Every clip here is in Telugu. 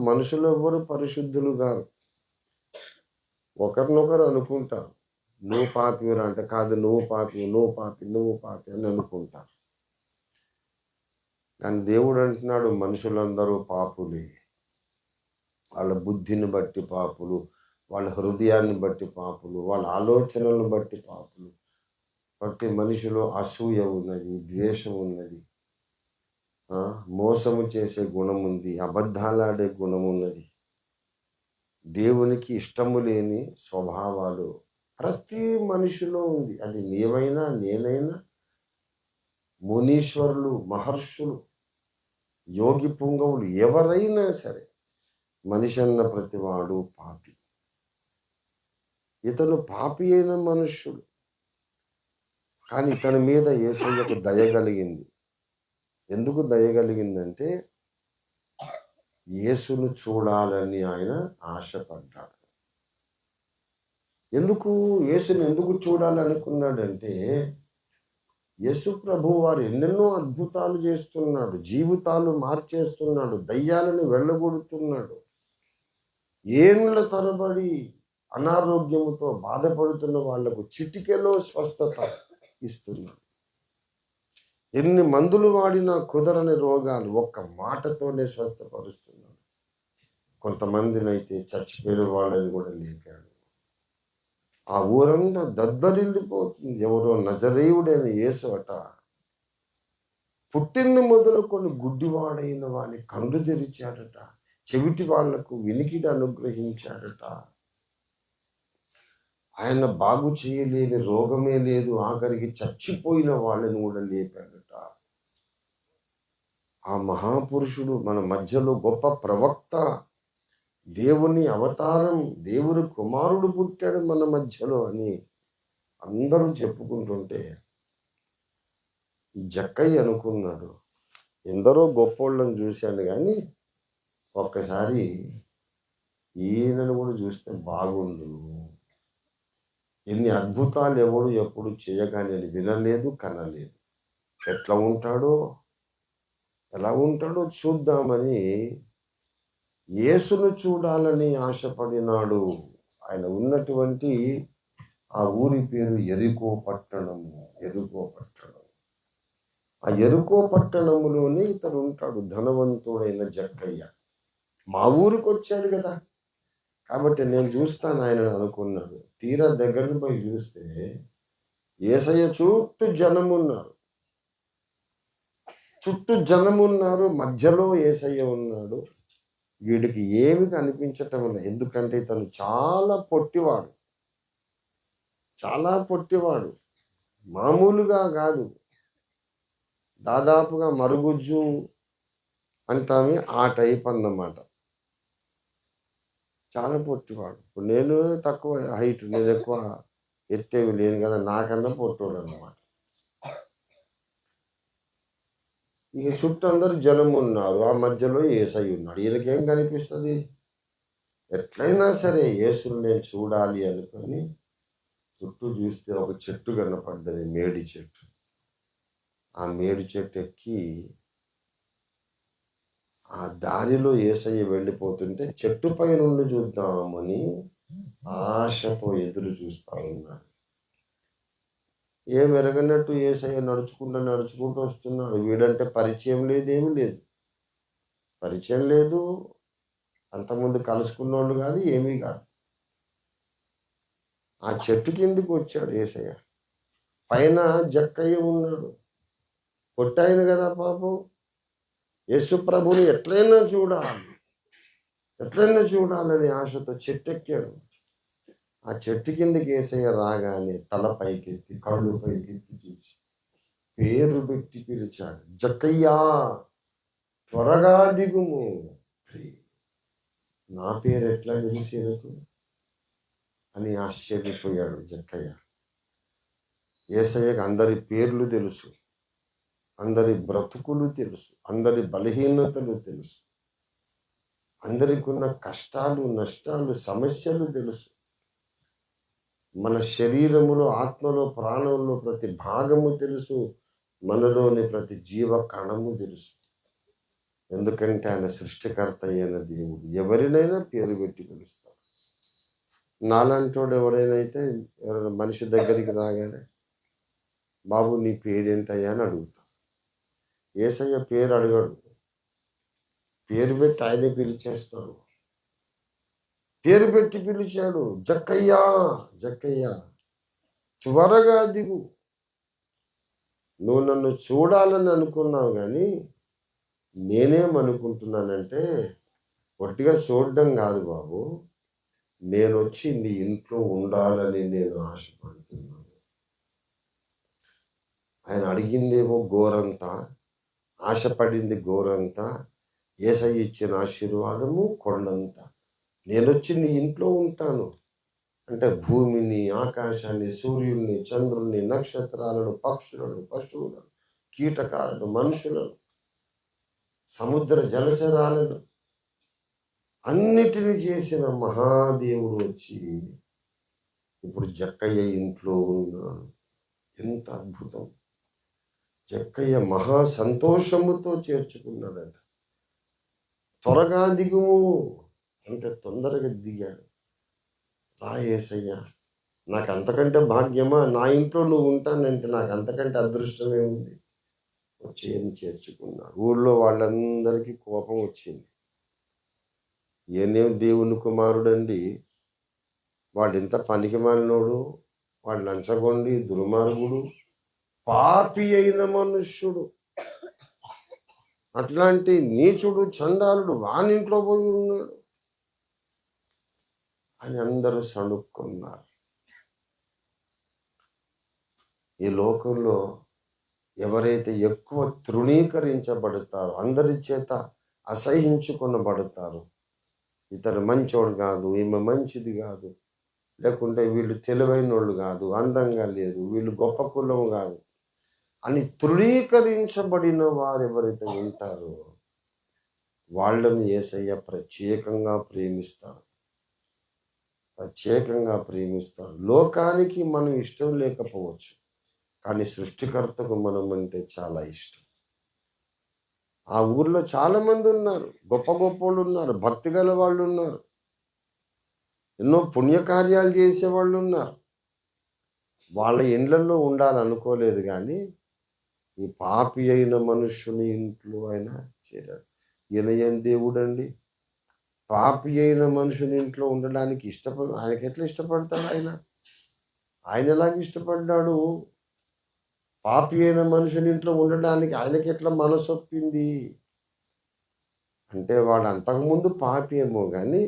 మనుషులు ఎవ్వరు పరిశుద్ధులు గారు. ఒకరినొకరు అనుకుంటారు. నువ్వు పాపిరా అంటే, కాదు నువ్వు పాపి, నువ్వు పాపి, నువ్వు పాపి అని అనుకుంటారు. కానీ దేవుడు అంటున్నాడు మనుషులందరూ పాపులే. వాళ్ళ బుద్ధిని బట్టి పాపులు, వాళ్ళ హృదయాన్ని బట్టి పాపులు, వాళ్ళ ఆలోచనలను బట్టి పాపులు. ప్రతి మనిషిలో అసూయ ఉన్నది, ద్వేషం ఉన్నది, మోసము చేసే గుణం ఉంది, అబద్ధాలాడే గుణం ఉన్నది, దేవునికి ఇష్టము లేని స్వభావాలు ప్రతి మనిషిలో ఉంది. అది నీవైనా నేనైనా, మునీశ్వరులు, మహర్షులు, యోగి పుంగవులు ఎవరైనా సరే మనిషి అన్న ప్రతివాడు పాపి. ఇతను పాపి అయిన మనుష్యుడు, కానీ ఇతని మీద యేసయ్యకు దయ కలిగింది. ఎందుకు దయ కలిగిందంటే యేసును చూడాలని ఆయన ఆశపడ్డాడు. యేసును ఎందుకు చూడాలనుకున్నాడంటే యేసు ప్రభు వారు ఎన్నెన్నో అద్భుతాలు చేస్తున్నాడు, జీవితాలు మార్చేస్తున్నాడు, దయ్యాలను వెళ్ళగొడుతున్నాడు, ఏళ్ళ తరబడి అనారోగ్యముతో బాధపడుతున్న వాళ్లకు చిటికెలో స్వస్థత ఇస్తున్నాడు. ఎన్ని మందులు వాడినా కుదరని రోగాలు ఒక్క మాటతోనే స్వస్థపరుస్తున్నాడు. కొంతమందినైతే చచ్చిపోయిన వాళ్ళని కూడా లేపాడు. ఆ ఊరంతా దద్దరిల్లిపోతుంది. ఎవరో నజరేయుడైన యేసు అట పుట్టింది మొదలుకొని గుడ్డివాడైన వాని కళ్ళు తెరిచాడట, చెవిటి వాళ్లకు వినికిడి అనుగ్రహించాడట. ఆయన బాగు చేయలేని రోగమే లేదు, ఆఖరికి చచ్చిపోయిన వాళ్ళని కూడా లేపాడట. ఆ మహాపురుషుడు మన మధ్యలో గొప్ప ప్రవక్త, దేవుని అవతారం, దేవుని కుమారుడు పుట్టాడు మన మధ్యలో అని అందరూ చెప్పుకుంటుంటే ఈ జక్కయ్య అనుకున్నాడు, ఎందరో గొప్పోళ్ళని చూశాను కానీ ఒక్కసారి ఈయనను కూడా చూస్తే బాగుండు. ఎన్ని అద్భుతాలు ఎవడు ఎప్పుడు చేయగానే వినలేదు, కనలేదు. ఎలా ఉంటాడో చూద్దామని యేసును చూడాలని ఆశపడినాడు. ఆయన ఉన్నటువంటి ఆ ఊరి పేరు ఎరికో పట్టణము. ఆ ఎరుకో పట్టణములోనే ఇతడు ఉంటాడు, ధనవంతుడైన జక్కయ్య. మా ఊరికి వచ్చాడు కదా, కాబట్టి నేను చూస్తాను ఆయన అనుకున్నాడు. తీరా దగ్గరకు పోయి చూస్తే యేసయ్య చుట్టూ జనమున్నారు, మధ్యలో యేసయ్య ఉన్నాడు. వీడికి ఏమి కనిపించటం లేదు, ఎందుకంటే ఇతను చాలా పొట్టివాడు, మామూలుగా కాదు, దాదాపుగా మరుగుజ్జు అంటామే ఆ టైప్ అన్నమాట. చాలా పొట్టివాడు. ఇప్పుడు నేను తక్కువ హైట్, నేను ఎక్కువ ఎత్తేవి లేను కదా, నాకన్నా పొట్టోడు అన్నమాట. ఇక చుట్టూ అందరూ జనం ఉన్నారు, ఆ మధ్యలో యేసయ్య ఉన్నాడు. ఈయనకేం కనిపిస్తుంది? ఎట్లయినా సరే యేసుని నేను చూడాలి అనుకొని చుట్టూ చూస్తే ఒక చెట్టు కనపడ్డది, మేడి చెట్టు. ఆ మేడి చెట్టు ఎక్కి ఆ దారిలో యేసయ్య వెళ్ళిపోతుంటే చెట్టుపై నుండి చూద్దామని ఆశతో ఎదురు చూస్తా ఉన్నాడు. ఏం ఎరగనట్టు యేసయ్య నడుచుకుంటూ వస్తున్నాడు. వీడంటే పరిచయం లేదు, ఏమీ లేదు, పరిచయం లేదు, అంతకుముందు కలుసుకున్నోళ్ళు కాదు, ఏమీ కాదు. ఆ చెట్టు కిందికి వచ్చాడు యేసయ్య. పైన జక్కయ్య ఉన్నాడు, కొట్టాయను కదా పాపం. యేసు ప్రభుని ఎట్లయినా చూడాలని ఆశతో చెట్టెక్కాడు. ఆ చెట్టు కిందకి యేసయ్య రాగానే తల పైకెత్తి, కళ్ళు పైకెత్తి చూసి పేరు పెట్టి పిలిచాడు, జక్కయ్యా త్వరగా దిగుము. నా పేరు ఎట్లా తెలిసేందుకు అని ఆశ్చర్యపోయాడు జక్కయ్య. యేసయ్యకు అందరి పేర్లు తెలుసు, అందరి బ్రతుకులు తెలుసు, అందరి బలహీనతలు తెలుసు, అందరికి ఉన్న కష్టాలు, నష్టాలు, సమస్యలు తెలుసు. మన శరీరములో, ఆత్మలో, ప్రాణంలో ప్రతి భాగము తెలుసు, మనలోని ప్రతి జీవ కణము తెలుసు. ఎందుకంటే ఆయన సృష్టికర్త అయిన దేవుడు ఎవరినైనా పేరు పెట్టి పిలుస్తాడు. నాలాంటోడు ఎవరైనా ఎవరైనా మనిషి దగ్గరికి రాగానే బాబు నీ పేరేంటయ్యా అని అడుగుతాడు. యేసయ్య పేరు అడగడు, పేరు పెట్టి ఆయనే పిలిచేస్తాడు. పేరు పెట్టి పిలిచాడు, జక్కయ్యా జక్కయ్యా త్వరగా దిగు. నువ్వు నన్ను చూడాలని అనుకున్నావు, కానీ నేనేమనుకుంటున్నానంటే ఒట్టిగా చూడడం కాదు బాబు, నేను వచ్చి నీ ఇంట్లో ఉండాలని నేను ఆశపడుతున్నాను. ఆయన అడిగిందేమో గోరంతా, ఆశపడింది గోరంతా, యేసయ్య ఇచ్చిన ఆశీర్వాదము కొండంతా. నేనొచ్చి నీ ఇంట్లో ఉంటాను అంటే భూమిని, ఆకాశాన్ని, సూర్యుడిని, చంద్రుడిని, నక్షత్రాలను, పక్షులను, పశువులను, కీటకాలను, మనుషులను, సముద్ర జలచరాలను అన్నిటిని చేసిన మహాదేవుడు వచ్చి ఇప్పుడు జక్కయ్య ఇంట్లో ఉన్నాడు. ఎంత అద్భుతం! జక్కయ్య మహా సంతోషముతో చేర్చుకున్నాడట. త్వరగా దిగుము అంటే తొందరగా దిగాడు. రా యేసయ్యా, నాకు అంతకంటే భాగ్యమా, నా ఇంట్లో నువ్వు ఉంటానంటే నాకు అంతకంటే అదృష్టమే ఉంది. వచ్చేయని చేర్చుకున్నాడు. ఊళ్ళో వాళ్ళందరికీ కోపం వచ్చింది. ఏనేం దేవుని కుమారుడండి, వాడింత పనికి మాలినోడు, వాడు లంచగొండి, దుర్మార్గుడు, పాపి అయిన మనుష్యుడు, అట్లాంటి నీచుడు, చండాలుడు వానింట్లో పోయి ఉన్నాడు అని అందరూ సణుక్కున్నారు. ఈ లోకంలో ఎవరైతే ఎక్కువ తృణీకరించబడతారో, అందరి చేత అసహించుకొనబడతారో, ఇతను మంచోడు కాదు, ఈమె మంచిది కాదు, లేకుంటే వీళ్ళు తెలివైన వాళ్ళు కాదు, అందంగా లేదు, వీళ్ళు గొప్ప కులం కాదు అని తృణీకరించబడిన వారు ఎవరైతే ఉంటారో వాళ్ళని యేసయ్య ప్రత్యేకంగా ప్రేమిస్తాడు. లోకానికి మనం ఇష్టం లేకపోవచ్చు, కానీ సృష్టికర్తకు మనం అంటే చాలా ఇష్టం. ఆ ఊర్లో చాలా మంది ఉన్నారు, గొప్ప గొప్ప వాళ్ళు ఉన్నారు, భక్తి గల వాళ్ళు ఉన్నారు, ఎన్నో పుణ్యకార్యాలు చేసేవాళ్ళు ఉన్నారు. వాళ్ళ ఇండ్లలో ఉండాలనుకోలేదు, కానీ ఈ పాపి అయిన మనుష్యుని ఇంట్లో ఆయన చేరాడు. ఈయన ఏం దేవుడు అండి, పాపి అయిన మనుషుని ఇంట్లో ఉండడానికి ఆయనకి ఎట్లా ఇష్టపడతాడు? ఆయన ఎలాగ ఇష్టపడ్డాడు? పాపి అయిన మనుషుని ఇంట్లో ఉండడానికి ఆయనకి ఎట్లా మనసొప్పింది అంటే, వాడు అంతకుముందు పాపి ఏమో కానీ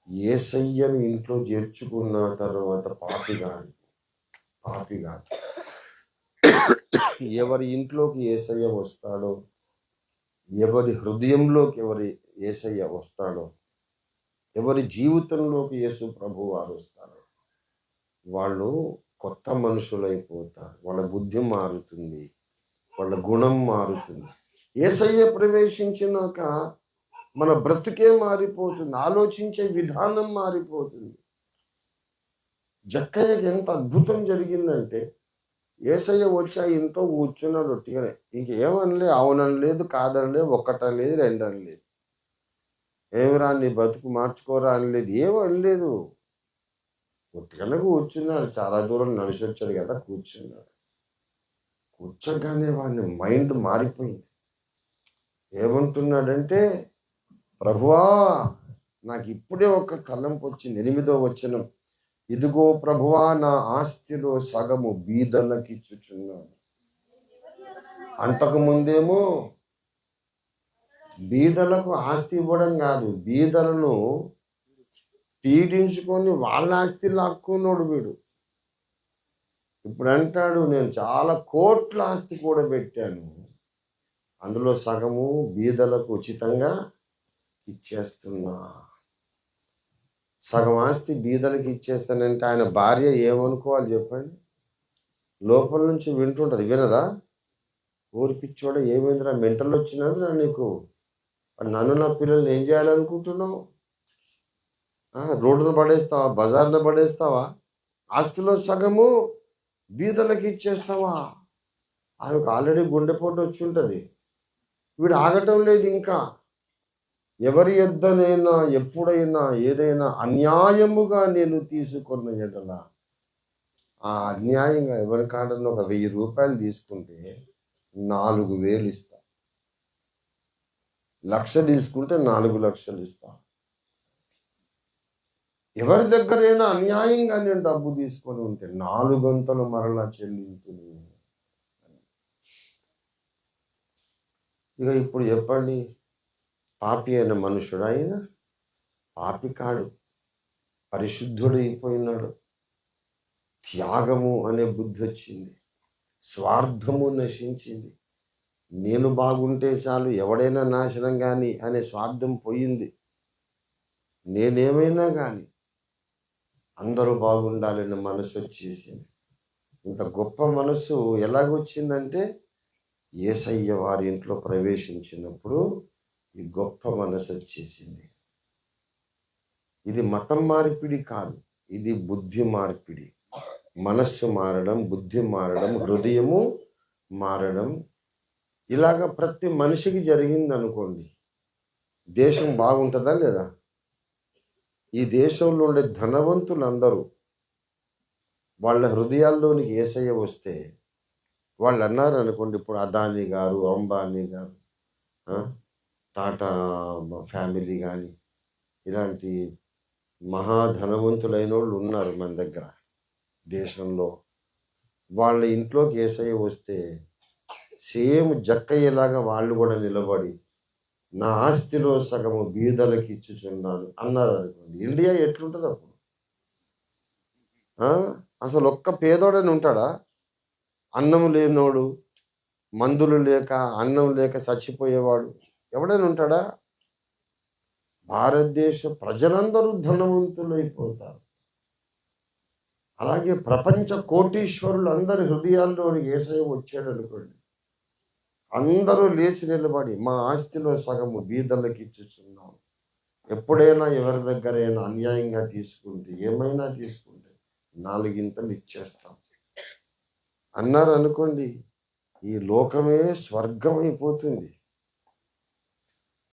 యేసయ్యను ఇంట్లో చేర్చుకున్న తర్వాత పాపి కాదు. ఎవరి ఇంట్లోకి యేసయ్య వస్తాడో, ఎవరి హృదయంలోకి యేసయ్య వస్తాడో, ఎవరి జీవితంలోకి యేసు ప్రభు వారు వస్తారో వాళ్ళు కొత్త మనుషులైపోతారు. వాళ్ళ బుద్ధి మారుతుంది, వాళ్ళ గుణం మారుతుంది. యేసయ్య ప్రవేశించినాక మన బ్రతుకే మారిపోతుంది, ఆలోచించే విధానం మారిపోతుంది. జక్కయ్యకి ఎంత అద్భుతం జరిగిందంటే, యేసయ్య వచ్చి ఆ ఇంట్లో కూర్చున్నాడు ఒట్టిగానే. ఇంకేమనలే, అవుననలేదు, కాదనలేదు, ఒక్కటనలేదు, రెండనలేదు, ఏమిరా నీ బతుకు మార్చుకోరా అనలేదు, ఏమనలేదు. ఒట్టిగానే కూర్చున్నాడు. చాలా దూరం నడిచి వచ్చాడు కదా, కూర్చున్నాడు. కూర్చోగానే వాని మైండ్ మారిపోయింది. ఏమంటున్నాడంటే, ప్రభువా నాకు ఇప్పుడే ఒక తలంపు వచ్చింది. 8వ వచనం, ఇదిగో ప్రభువా నా ఆస్తిలో సగము బీదలకు ఇచ్చుచున్నాను. అంతకుముందేమో బీదలకు ఆస్తి ఇవ్వడం కాదు, బీదలను పీడించుకొని వాళ్ళ ఆస్తి లాక్కున్నాడు వీడు. ఇప్పుడు అంటాడు, నేను చాలా కోట్ల ఆస్తి కూడా పెట్టాను, అందులో సగము బీదలకు ఉచితంగా ఇచ్చేస్తున్నా. సగం ఆస్తి బీదలకు ఇచ్చేస్తానంటే ఆయన భార్య ఏమనుకోవాలి చెప్పండి? లోపల నుంచి వింటుంటుంది, వినదా? ఊరిపిచ్చోడ, ఏమైందిరా, మెంటల్ వచ్చినదిరా నీకు, నన్ను నా పిల్లల్ని ఏం చేయాలనుకుంటున్నావు? రోడ్డును పడేస్తావా, బజార్లో పడేస్తావా? ఆస్తిలో సగము బీదలకు ఇచ్చేస్తావా? ఆమెకు ఆల్రెడీ గుండెపోటు వచ్చి ఉంటుంది. వీడు ఆగటం లేదు ఇంకా. ఎవరి యొద్దనైనా ఎప్పుడైనా ఏదైనా అన్యాయముగా నేను తీసుకున్న ఎడల, ఆ అన్యాయంగా ఎవరి కాడన్నా ఒక 1000 రూపాయలు తీసుకుంటే 4000 ఇస్తా. 1,00,000 తీసుకుంటే 4,00,000 ఇస్తా. ఎవరి దగ్గరైనా అన్యాయంగా నేను డబ్బు తీసుకొని ఉంటే 4 మరలా చెల్లించును. ఇక ఇప్పుడు చెప్పండి, పాపి అయిన మనుషుడు ఆయన పాపి కాడు, పరిశుద్ధుడు అయిపోయినాడు. త్యాగము అనే బుద్ధి వచ్చింది, స్వార్థము నశించింది. నేను బాగుంటే చాలు, ఎవడైనా నాశనం కానీ అనే స్వార్థం పోయింది. నేనేమైనా కానీ అందరూ బాగుండాలనే మనసు వచ్చేసింది. ఇంత గొప్ప మనసు ఎలాగొచ్చిందంటే యేసయ్య వారి ఇంట్లో ప్రవేశించినప్పుడు ఈ గొప్ప మనసు వచ్చేసింది. ఇది మతం మార్పిడి కాదు, ఇది బుద్ధి మార్పిడి. మనస్సు మారడం, బుద్ధి మారడం, హృదయము మారడం. ఇలాగ ప్రతి మనిషికి జరిగింది అనుకోండి, దేశం బాగుంటుందా లేదా? ఈ దేశంలో ఉండే ధనవంతులందరూ వాళ్ళ హృదయాల్లోనికి యేసయ్య వస్తే వాళ్ళు అన్నారు అనుకోండి, ఇప్పుడు అదానీ గారు, అంబానీ గారు, టాటా ఫ్యామిలీ కానీ ఇలాంటి మహాధనవంతులైన వాళ్ళు ఉన్నారు మన దగ్గర దేశంలో. వాళ్ళ ఇంట్లోకి యేసయ్య వస్తే సేమ్ జక్కయ్యలాగా వాళ్ళు కూడా నిలబడి నా ఆస్తిలో సగము బీదలకు ఇచ్చుచున్నాను అన్నారు అనుకోండి, ఇండియా ఎట్లుంటుంది అప్పుడు? అసలు ఒక్క పేదోడని ఉంటాడా? అన్నం లేనోడు, మందులు లేక అన్నం లేక చచ్చిపోయేవాడు ఎవడైనా ఉంటాడా? భారతదేశ ప్రజలందరూ ధనవంతులైపోతారు. అలాగే ప్రపంచ కోటీశ్వరులు అందరి హృదయాల్లో యేసయ్య వచ్చాడు అనుకోండి, అందరూ లేచి నిలబడి మా ఆస్తిలో సగము బీదలకు ఇచ్చుచున్నాం. ఎప్పుడైనా ఎవరి దగ్గరైనా అన్యాయంగా తీసుకుంటే, ఏమైనా తీసుకుంటే 4 ఇచ్చేస్తాం అన్నారు అనుకోండి, ఈ లోకమే స్వర్గం అయిపోతుంది.